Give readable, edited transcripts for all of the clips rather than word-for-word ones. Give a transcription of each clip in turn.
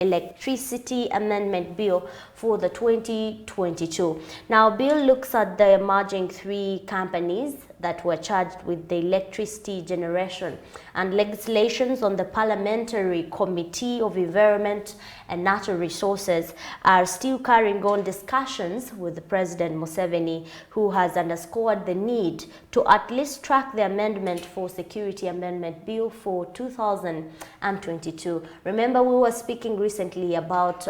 Electricity Amendment Bill for the 2022. Now, bill looks at the emerging three companies that were charged with the electricity generation, and legislations on the Parliamentary Committee of Environment and Natural Resources are still carrying on discussions with President Museveni, who has underscored the need to at least track the amendment for Security Amendment Bill for 2022. Remember, we were speaking recently about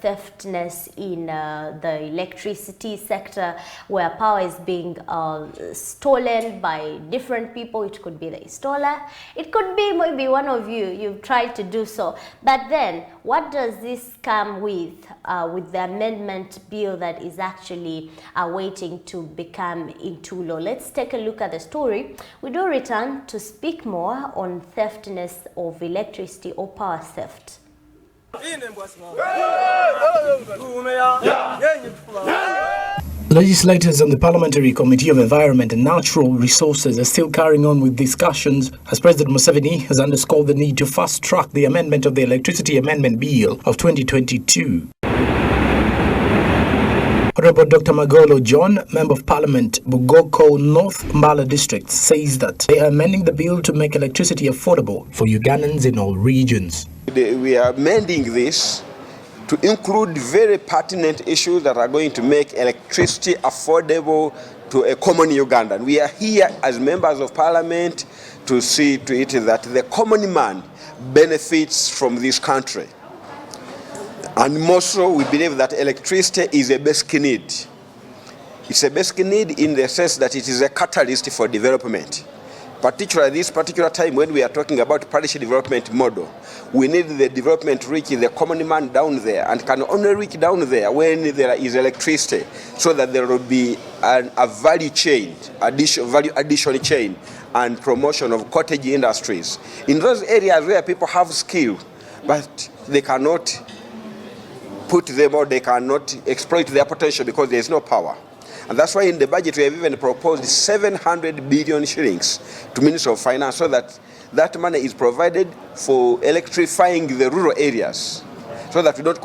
theftiness in the electricity sector, where power is being stolen by different people. It could be the installer, it could be maybe one of you, you've tried to do so. But then what does this come with the amendment bill that is actually waiting to become into law? Let's take a look at the story. We do return to speak more on theftiness of electricity or power theft. Legislators on the Parliamentary Committee of Environment and Natural Resources are still carrying on with discussions as President Museveni has underscored the need to fast-track the amendment of the Electricity Amendment Bill of 2022. Honorable Dr. Magolo John, Member of Parliament, Bugoko North Mbala District, says that they are amending the bill to make electricity affordable for Ugandans in all regions. We are amending this to include very pertinent issues that are going to make electricity affordable to a common Ugandan. We are here as members of Parliament to see to it that the common man benefits from this country. And more so, we believe that electricity is a basic need. It's a basic need in the sense that it is a catalyst for development. Particularly this particular time when we are talking about parish development model, we need the development to reach the common man down there, and can only reach down there when there is electricity, so that there will be a value chain, value addition chain, and promotion of cottage industries. In those areas where people have skill, but they cannot put them or they cannot exploit their potential because there is no power. And that's why in the budget we have even proposed 700 billion shillings to Minister of Finance, so that that money is provided for electrifying the rural areas, so that we don't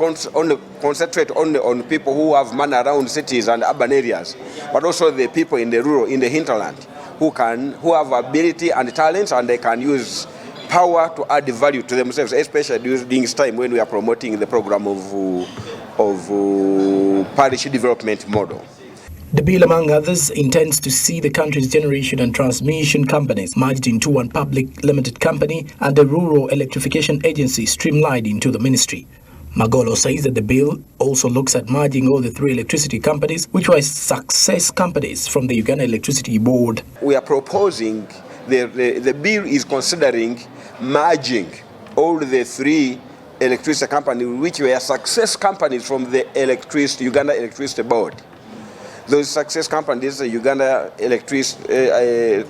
concentrate only on people who have money around cities and urban areas, but also the people in the rural, in the hinterland, who have ability and talents, and they can use power to add value to themselves, especially during this time when we are promoting the program of parish development model. The bill, among others, intends to see the country's generation and transmission companies merged into one public limited company and the Rural Electrification Agency streamlined into the ministry. Magolo says that the bill also looks at merging all the three electricity companies, which were success companies from the Uganda Electricity Board. We are proposing, the bill is considering merging all the three electricity companies, which were success companies from the Uganda Electricity Board. Those success companies, the Uganda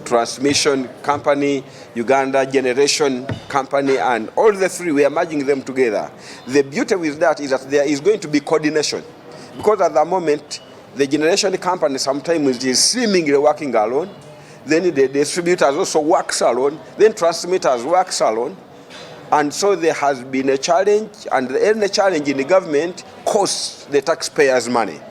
Transmission Company, Uganda Generation Company, and all the three, we are merging them together. The beauty with that is that there is going to be coordination, because at the moment, the generation company sometimes is seemingly working alone, then the distributors also work alone, then transmitters work alone, and so there has been a challenge, and any challenge in the government costs the taxpayers' money.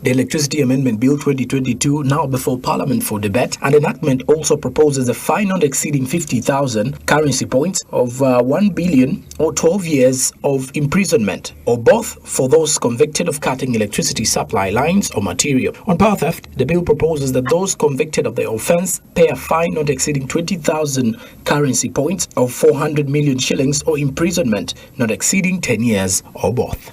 The Electricity Amendment Bill 2022 now before Parliament for debate, and enactment also proposes a fine not exceeding 50,000 currency points of 1 billion or 12 years of imprisonment, or both for those convicted of cutting electricity supply lines or material. On power theft, the bill proposes that those convicted of the offence pay a fine not exceeding 20,000 currency points of 400 million shillings or imprisonment not exceeding 10 years, or both.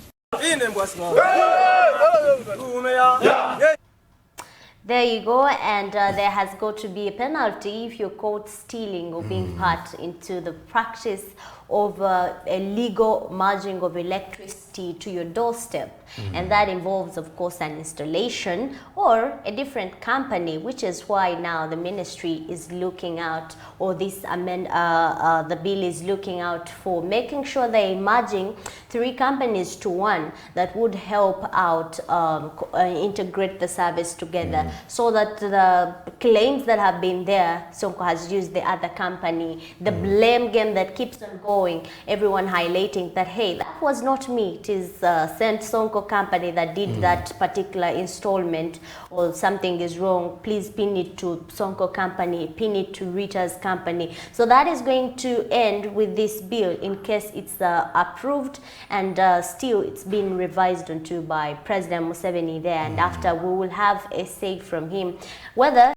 There you go, and there has got to be a penalty if you're caught stealing or being part into the practice of illegal merging of electricity to your doorstep. And that involves, of course, an installation or a different company, which is why now the ministry is looking out, or this the bill is looking out for making sure they're merging 3 companies to one that would help out integrate the service together, so that the claims that have been there, Sonko has used the other company, the blame game that keeps on going, everyone highlighting that, hey, that was not me, it is Saint Sonko company that did that particular installment, or something is wrong, please pin it to Sonko company, pin it to Rita's company. So that is going to end with this bill in case it's approved, and still it's been revised onto by President Museveni there, and after we will have a say from him whether